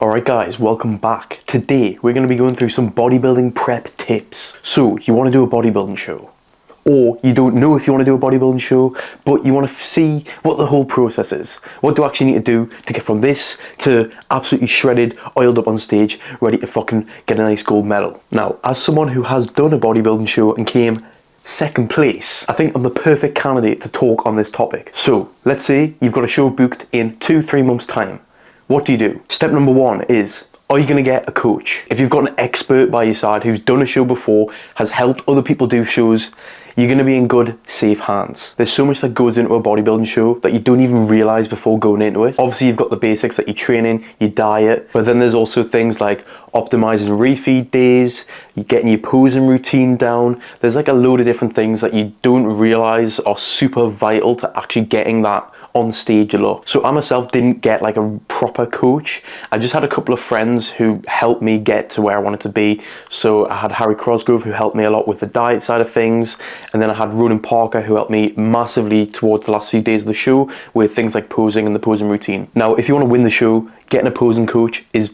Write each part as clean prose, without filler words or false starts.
Alright guys, welcome back. Today we're going to be going through some bodybuilding prep tips. So you want to do a bodybuilding show, or you don't know if you want to do a bodybuilding show, but you want to see what the whole process is. What do I actually need to do to get from this to absolutely shredded, oiled up on stage, ready to fucking get a nice gold medal. Now, as someone who has done a bodybuilding show and came second place, I think I'm the perfect candidate to talk on this topic. So let's say you've got a show booked in 2-3 months time. What do you do? Step number one is, are you going to get a coach? If you've got an expert by your side who's done a show before, has helped other people do shows, you're going to be in good, safe hands. There's so much that goes into a bodybuilding show that you don't even realize before going into it. Obviously, you've got the basics like your training, your diet, but then there's also things like optimizing refeed days, you're getting your posing routine down. There's like a load of different things that you don't realize are super vital to actually getting that on stage look. So I myself didn't get like a proper coach. I just had a couple of friends who helped me get to where I wanted to be. So I had Harry Crosgrove, who helped me a lot with the diet side of things, and then I had Ronan Parker, who helped me massively towards the last few days of the show with things like posing and the posing routine. Now, if you want to win the show, getting a posing coach is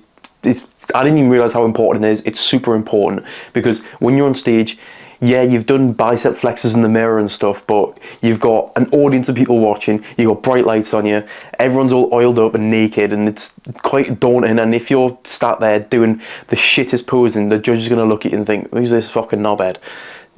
I didn't even realize how important it is. It's super important because when you're on stage, yeah, you've done bicep flexes in the mirror and stuff, but you've got an audience of people watching, you've got bright lights on you, everyone's all oiled up and naked, and it's quite daunting. And if you're sat there doing the shittest posing, the judge is going to look at you and think, who's this fucking knobhead?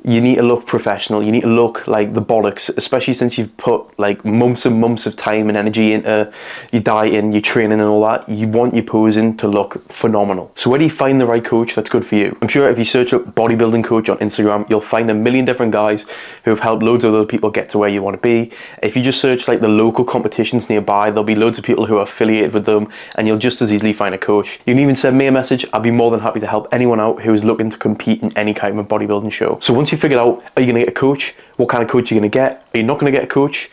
You need to look professional, you need to look like the bollocks, especially since you've put like months and months of time and energy into your dieting, your training and all that. You want your posing to look phenomenal. So where do you find the right coach that's good for you? I'm sure if you search up bodybuilding coach on Instagram, you'll find a million different guys who have helped loads of other people get to where you want to be. If you just search like the local competitions nearby, there'll be loads of people who are affiliated with them, and you'll just as easily find a coach. You can even send me a message. I'd be more than happy to help anyone out who is looking to compete in any kind of bodybuilding show. So once you figured out, are you going to get a coach? What kind of coach are you going to get? Are you not going to get a coach?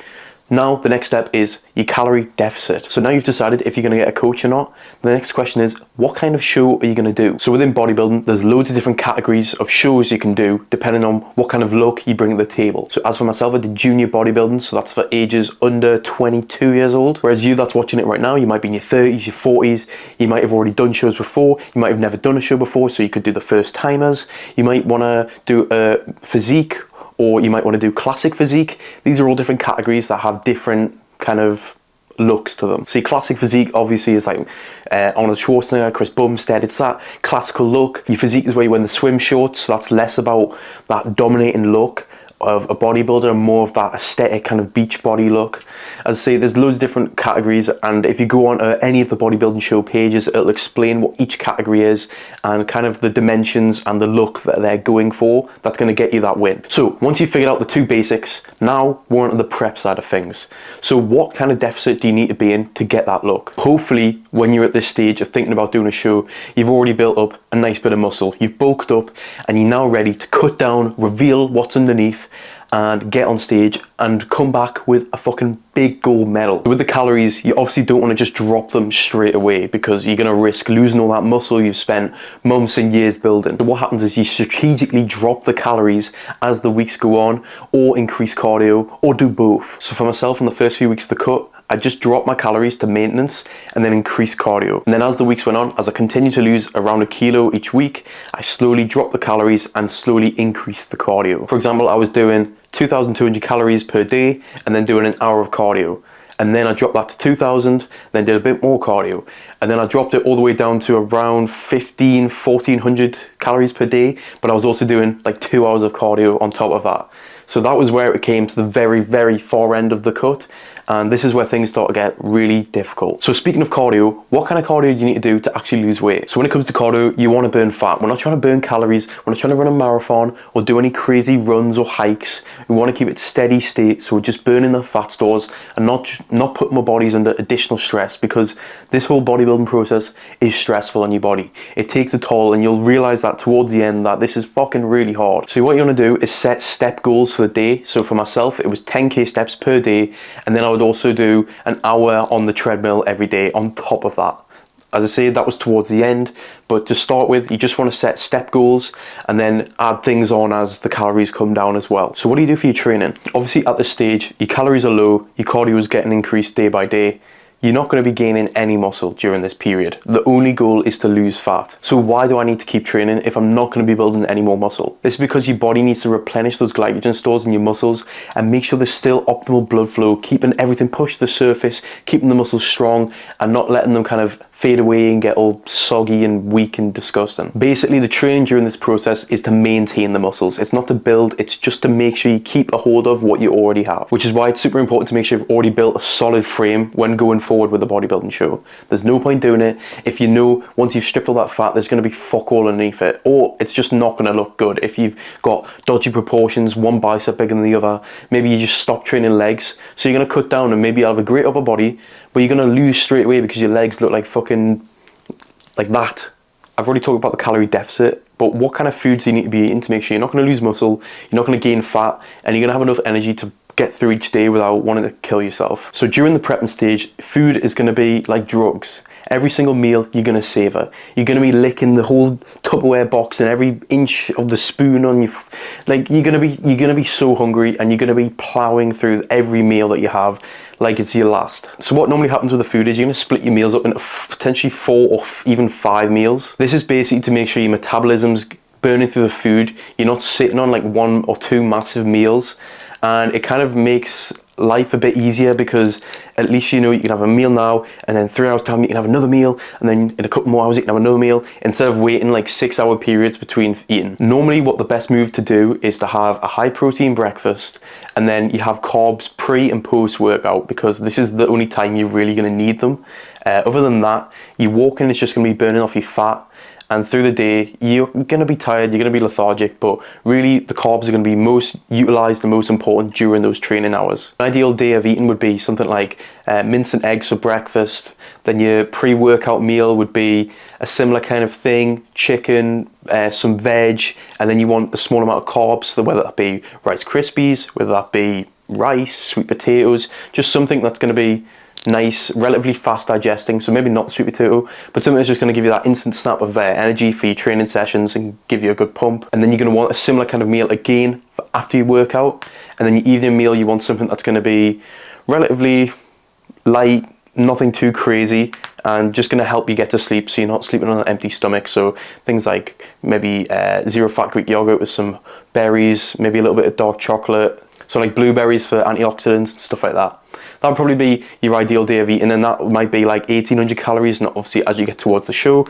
Now the next step is your calorie deficit. So now you've decided if you're going to get a coach or not. The next question is, what kind of show are you going to do? So within bodybuilding, there's loads of different categories of shows you can do depending on what kind of look you bring to the table. So as for myself, I did junior bodybuilding, so that's for ages under 22 years old. Whereas you that's watching it right now, you might be in your 30s, your 40s, you might have already done shows before, you might have never done a show before, so you could do the first timers. You might want to do a physique, or you might want to do classic physique. These are all different categories that have different kind of looks to them. So your classic physique obviously is like Arnold Schwarzenegger, Chris Bumstead. It's that classical look. Your physique is where you wear the swim shorts, so that's less about that dominating look of a bodybuilder and more of that aesthetic kind of beach body look. As I say, there's loads of different categories, and if you go on any of the bodybuilding show pages, it'll explain what each category is and kind of the dimensions and the look that they're going for that's going to get you that win. So once you've figured out the two basics, now we're on to the prep side of things. So what kind of deficit do you need to be in to get that look? Hopefully when you're at this stage of thinking about doing a show, you've already built up a nice bit of muscle, you've bulked up, and you're now ready to cut down, reveal what's underneath, and get on stage and come back with a fucking big gold medal. With the calories, you obviously don't want to just drop them straight away because you're going to risk losing all that muscle you've spent months and years building. So what happens is you strategically drop the calories as the weeks go on, or increase cardio, or do both. So for myself, in the first few weeks of the cut, I just dropped my calories to maintenance and then increased cardio. And then as the weeks went on, as I continued to lose around a kilo each week, I slowly dropped the calories and slowly increased the cardio. For example, I was doing 2,200 calories per day and then doing an hour of cardio. And then I dropped that to 2,000, then did a bit more cardio. And then I dropped it all the way down to around 1,400 calories per day, but I was also doing like 2 hours of cardio on top of that. So that was where it came to the very, very far end of the cut. And this is where things start to get really difficult. So speaking of cardio, what kind of cardio do you need to do to actually lose weight? So when it comes to cardio, you want to burn fat. We're not trying to burn calories. We're not trying to run a marathon or do any crazy runs or hikes. We want to keep it steady state. So we're just burning the fat stores and not putting our bodies under additional stress, because this whole bodybuilding process is stressful on your body. It takes a toll, and you'll realize that towards the end that this is fucking really hard. So what you want to do is set step goals for the day. So for myself, it was 10k steps per day, and then I would also do an hour on the treadmill every day on top of that. As I say, that was towards the end, but to start with, you just want to set step goals and then add things on as the calories come down as well. So what do you do for your training? Obviously at this stage, your calories are low, your cardio is getting increased day by day. you're not going to be gaining any muscle during this period. The only goal is to lose fat. So why do I need to keep training if I'm not going to be building any more muscle? This is because your body needs to replenish those glycogen stores in your muscles and make sure there's still optimal blood flow, keeping everything pushed to the surface, keeping the muscles strong and not letting them kind of fade away and get all soggy and weak and disgusting. Basically, the training during this process is to maintain the muscles. It's not to build, it's just to make sure you keep a hold of what you already have, which is why it's super important to make sure you've already built a solid frame when going forward with a bodybuilding show. There's no point doing it if you know once you've stripped all that fat, there's going to be fuck all underneath it, or it's just not going to look good. If you've got dodgy proportions, one bicep bigger than the other, maybe you just stop training legs, so you're going to cut down and maybe you'll have a great upper body, but you're going to lose straight away because your legs look like fucking like that. I've already talked about the calorie deficit, but what kind of foods do you need to be eating to make sure you're not going to lose muscle, you're not going to gain fat, and you're going to have enough energy to get through each day without wanting to kill yourself. So during the prepping stage, food is going to be like drugs. Every single meal you're going to savor. You're going to be licking the whole Tupperware box and every inch of the spoon on your, like you're going to be so hungry, and you're going to be plowing through every meal that you have like it's your last. So what normally happens with the food is you're going to split your meals up into potentially 4 or even 5 meals. This is basically to make sure your metabolism's burning through the food. You're not sitting on like 1 or 2 massive meals, and it kind of makes life a bit easier because at least you know you can have a meal now, and then 3 hours time you can have another meal, and then in a couple more hours you can have another meal, instead of waiting like 6-hour periods between eating. Normally what the best move to do is to have a high protein breakfast, and then you have carbs pre and post workout, because this is the only time you're really going to need them. Other than that, your walking is just going to be burning off your fat, and through the day you're going to be tired, you're going to be lethargic, but really the carbs are going to be most utilized and most important during those training hours. An ideal day of eating would be something like mince and eggs for breakfast. Then your pre-workout meal would be a similar kind of thing, chicken, some veg, and then you want a small amount of carbs, so whether that be Rice Krispies, whether that be rice, sweet potatoes, just something that's going to be nice, relatively fast digesting, so maybe not the sweet potato, but something that's just going to give you that instant snap of energy for your training sessions and give you a good pump. And then you're going to want a similar kind of meal again for after your workout, and then your evening meal you want something that's going to be relatively light, nothing too crazy, and just going to help you get to sleep so you're not sleeping on an empty stomach. So things like maybe zero fat Greek yogurt with some berries, maybe a little bit of dark chocolate, so like blueberries for antioxidants and stuff like that. That would probably be your ideal day of eating, and that might be like 1800 calories, and obviously as you get towards the show,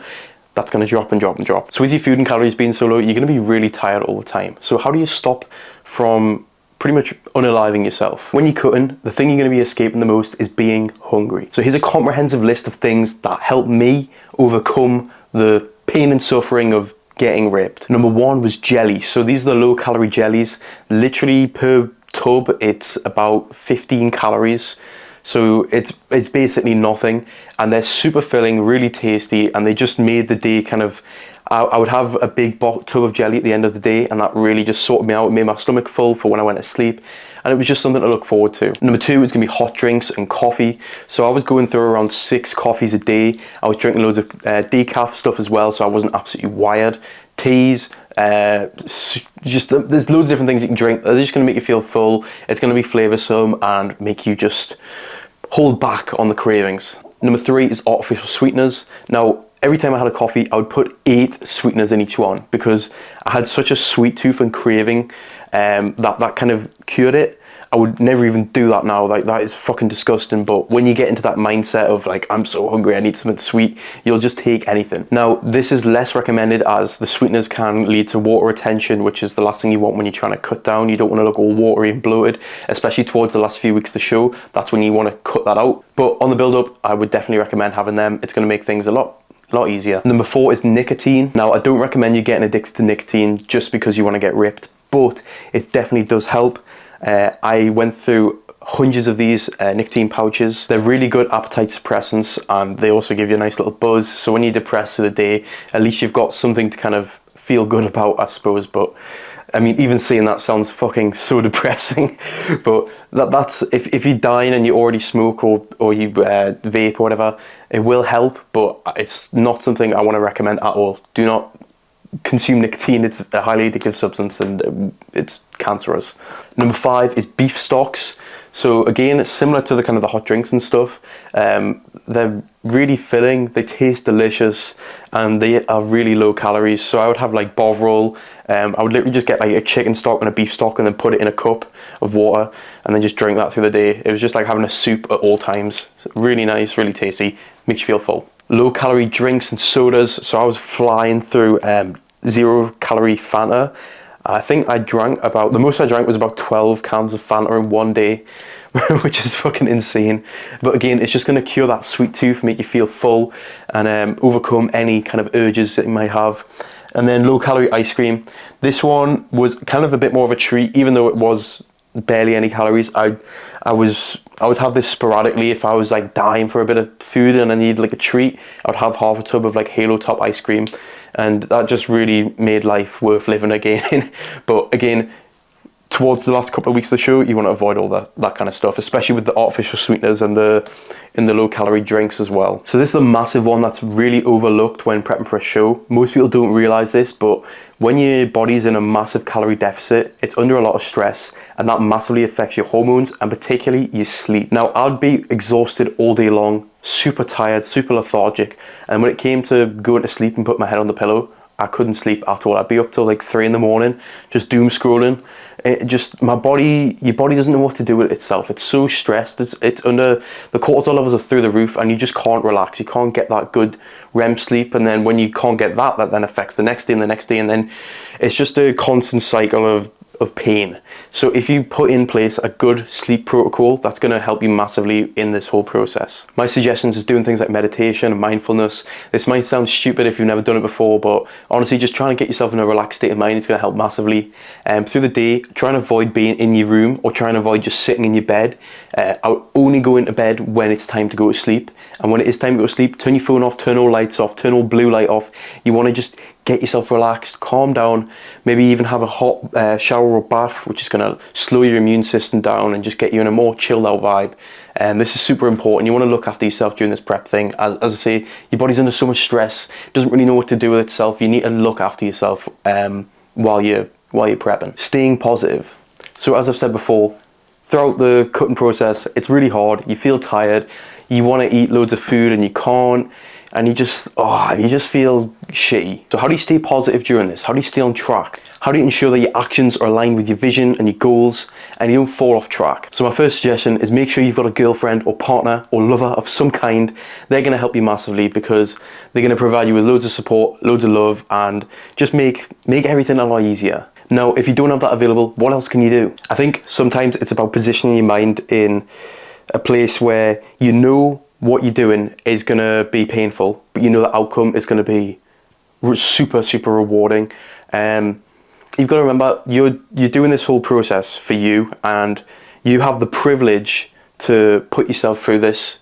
that's going to drop and drop and drop. So with your food and calories being so low, you're going to be really tired all the time. So how do you stop from pretty much unaliving yourself? When you're cutting, the thing you're going to be escaping the most is being hungry. So here's a comprehensive list of things that help me overcome the pain and suffering of getting ripped. Number 1 was jelly. So these are the low calorie jellies. Literally per tub it's about 15 calories, so it's basically nothing, and they're super filling, really tasty, and they just made the day kind of, I would have a big tub of jelly at the end of the day, and that really just sorted me out. It made my stomach full for when I went to sleep, and it was just something to look forward to. Number 2 is going to be hot drinks and coffee. So I was going through around 6 coffees a day. I was drinking loads of decaf stuff as well, so I wasn't absolutely wired. Teas, just there's loads of different things you can drink. They're just going to make you feel full. It's going to be flavoursome and make you just hold back on the cravings. Number 3 is artificial sweeteners. Now, every time I had a coffee, I would put 8 sweeteners in each one because I had such a sweet tooth and craving that kind of cured it. I would never even do that now. Like, that is fucking disgusting. But when you get into that mindset of like, I'm so hungry, I need something sweet, you'll just take anything. Now, this is less recommended as the sweeteners can lead to water retention, which is the last thing you want when you're trying to cut down. You don't want to look all watery and bloated, especially towards the last few weeks of the show. That's when you want to cut that out. But on the build up, I would definitely recommend having them. It's going to make things a lot easier. Number 4 is nicotine. Now, I don't recommend you getting addicted to nicotine just because you want to get ripped, but it definitely does help. I went through hundreds of these nicotine pouches. They're really good appetite suppressants, and they also give you a nice little buzz. So when you're depressed through the day, at least you've got something to kind of feel good about, I suppose. But I mean, even saying that sounds fucking so depressing. But that's if you're dying and you already smoke or you vape or whatever, it will help. But it's not something I want to recommend at all. Do not consume nicotine. It's a highly addictive substance and it's cancerous. Number 5 is beef stocks. So again, it's similar to the kind of the hot drinks and stuff. They're really filling, they taste delicious, and they are really low calories. So I would have like Bovril. I would literally just get like a chicken stock and a beef stock and then put it in a cup of water and then just drink that through the day. It was just like having a soup at all times. Really nice, really tasty, makes you feel full. Low calorie drinks and sodas. So I was flying through 0 calorie Fanta. I think I drank the most I drank was about 12 cans of Fanta in one day, which is fucking insane. But again, it's just going to cure that sweet tooth, make you feel full, and overcome any kind of urges that you might have. And then low calorie ice cream. This one was kind of a bit more of a treat, even though it was barely any calories. I would have this sporadically if I was like dying for a bit of food and I need like a treat. I would have half a tub of like Halo Top ice cream, and that just really made life worth living again. But again, towards the last couple of weeks of the show, you want to avoid all that kind of stuff, especially with the artificial sweeteners and the low calorie drinks as well. So this is a massive one that's really overlooked when prepping for a show. Most people don't realize this, but when your body's in a massive calorie deficit, it's under a lot of stress, and that massively affects your hormones and particularly your sleep. Now, I'd be exhausted all day long, super tired, super lethargic, and when it came to going to sleep and put my head on the pillow, I couldn't sleep at all. I'd be up till like 3 in the morning, just doom scrolling. Your body doesn't know what to do with itself. It's so stressed. It's under, the cortisol levels are through the roof, and you just can't relax. You can't get that good REM sleep, and then when you can't get that then affects the next day and the next day, and then it's just a constant cycle of pain. So if you put in place a good sleep protocol, that's going to help you massively in this whole process. My suggestions is doing things like meditation and mindfulness. This might sound stupid if you've never done it before, but honestly, just trying to get yourself in a relaxed state of mind is going to help massively. Through the day, try and avoid being in your room or try and avoid just sitting in your bed. I would only go into bed when it's time to go to sleep. And when it is time to go to sleep, turn your phone off, turn all lights off, turn all blue light off. You want to just get yourself relaxed, calm down, maybe even have a hot shower or bath, which is going to slow your immune system down and just get you in a more chilled out vibe. And this is super important. You want to look after yourself during this prep thing. As I say, your body's under so much stress, doesn't really know what to do with itself. You need to look after yourself while you're prepping. Staying positive. So as I've said before, throughout the cutting process, it's really hard. You feel tired. You want to eat loads of food and you can't. And you just feel shitty. So how do you stay positive during this? How do you stay on track? How do you ensure that your actions are aligned with your vision and your goals and you don't fall off track? So my first suggestion is make sure you've got a girlfriend or partner or lover of some kind. They're going to help you massively because they're going to provide you with loads of support, loads of love, and just make everything a lot easier. Now, if you don't have that available, what else can you do? I think sometimes it's about positioning your mind in a place where you know what you're doing is going to be painful, but you know the outcome is going to be super, super rewarding. You've got to remember, you're doing this whole process for you, and you have the privilege to put yourself through this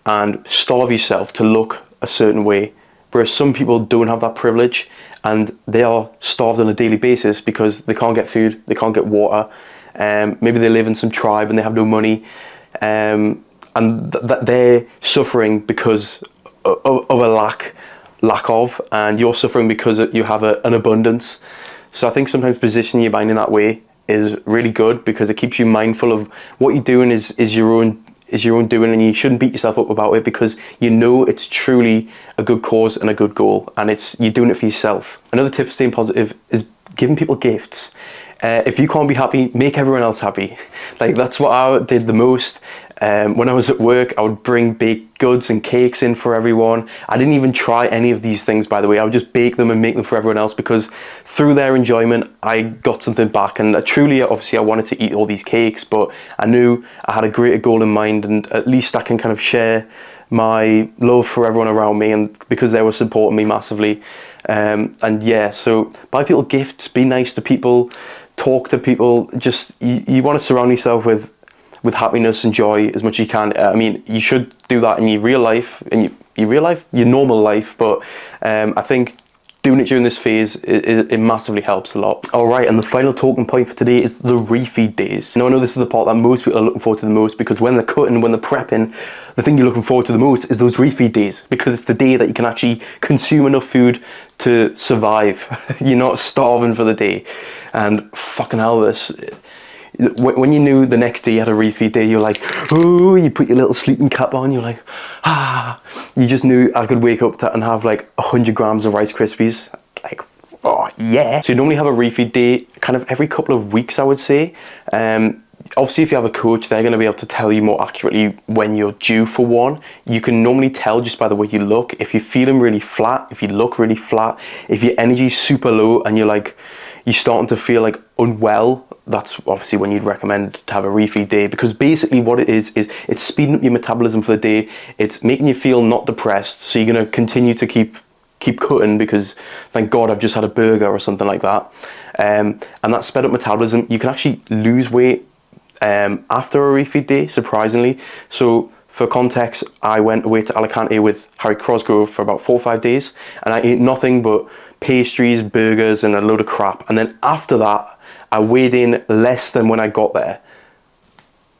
and starve yourself to look a certain way, whereas some people don't have that privilege, and they are starved on a daily basis because they can't get food, they can't get water, maybe they live in some tribe and they have no money, and that they're suffering because of a lack of, and you're suffering because you have an abundance. So I think sometimes positioning your mind in that way is really good because it keeps you mindful of what you're doing is your own doing, and you shouldn't beat yourself up about it because you know it's truly a good cause and a good goal, and you're doing it for yourself. Another tip for staying positive is giving people gifts. If you can't be happy, make everyone else happy. Like, that's what I did the most. When I was at work, I would bring baked goods and cakes in for everyone. I didn't even try any of these things, by the way. I would just bake them and make them for everyone else because through their enjoyment, I got something back. And truly, obviously, I wanted to eat all these cakes, but I knew I had a greater goal in mind, and at least I can kind of share my love for everyone around me, and because they were supporting me massively. And yeah, so buy people gifts, be nice to people, talk to people. Just you want to surround yourself with happiness and joy as much as you can. I mean, you should do that in your real life, your normal life, but I think doing it during this phase, it massively helps a lot. All right, and the final talking point for today is the refeed days. Now, I know this is the part that most people are looking forward to the most, because when they're cutting, when they're prepping, the thing you're looking forward to the most is those refeed days, because it's the day that you can actually consume enough food to survive. You're not starving for the day. And fucking hell, when you knew the next day you had a refeed day, you're like, oh, you put your little sleeping cap on, you're like, ah. You just knew I could wake up and have like 100 grams of Rice Krispies. Like, oh yeah. So you normally have a refeed day kind of every couple of weeks, I would say. Obviously, if you have a coach, they're going to be able to tell you more accurately when you're due for one. You can normally tell just by the way you look. If you're feeling really flat, if you look really flat, if your energy's super low and you're starting to feel like unwell, that's obviously when you'd recommend to have a refeed day, because basically what it is it's speeding up your metabolism for the day. It's making you feel not depressed, so you're going to continue to keep cutting because thank God I've just had a burger or something like that. And that sped up metabolism, you can actually lose weight after a refeed day, surprisingly. So for context, I went away to Alicante with Harry Crosgrove for about 4 or 5 days, and I ate nothing but pastries, burgers, and a load of crap. And then after that, I weighed in less than when I got there.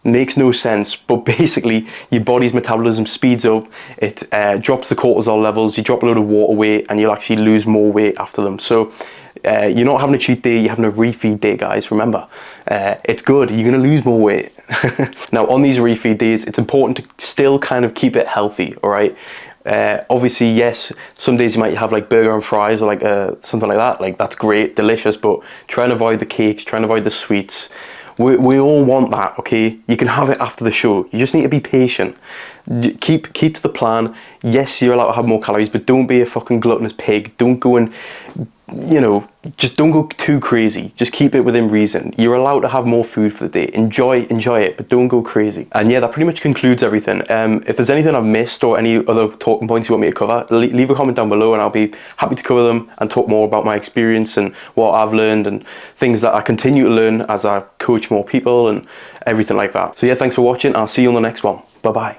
Makes no sense, but basically your body's metabolism speeds up, it drops the cortisol levels, you drop a load of water weight, and you'll actually lose more weight after them. So you're not having a cheat day, you're having a refeed day, guys, remember. It's good, you're going to lose more weight. Now on these refeed days, it's important to still kind of keep it healthy, all right? Obviously, yes, some days you might have like burger and fries or like something like that. Like that's great, delicious, but try and avoid the cakes, try and avoid the sweets. We all want that, okay? You can have it after the show. You just need to be patient. Keep to the plan. Yes, you're allowed to have more calories, but don't be a fucking gluttonous pig. Don't go and, just don't go too crazy. Just keep it within reason. You're allowed to have more food for the day. Enjoy it, but don't go crazy. And yeah, that pretty much concludes everything. If there's anything I've missed or any other talking points you want me to cover, leave a comment down below and I'll be happy to cover them and talk more about my experience and what I've learned and things that I continue to learn as I coach more people and everything like that. So yeah, thanks for watching. I'll see you on the next one. Bye-bye.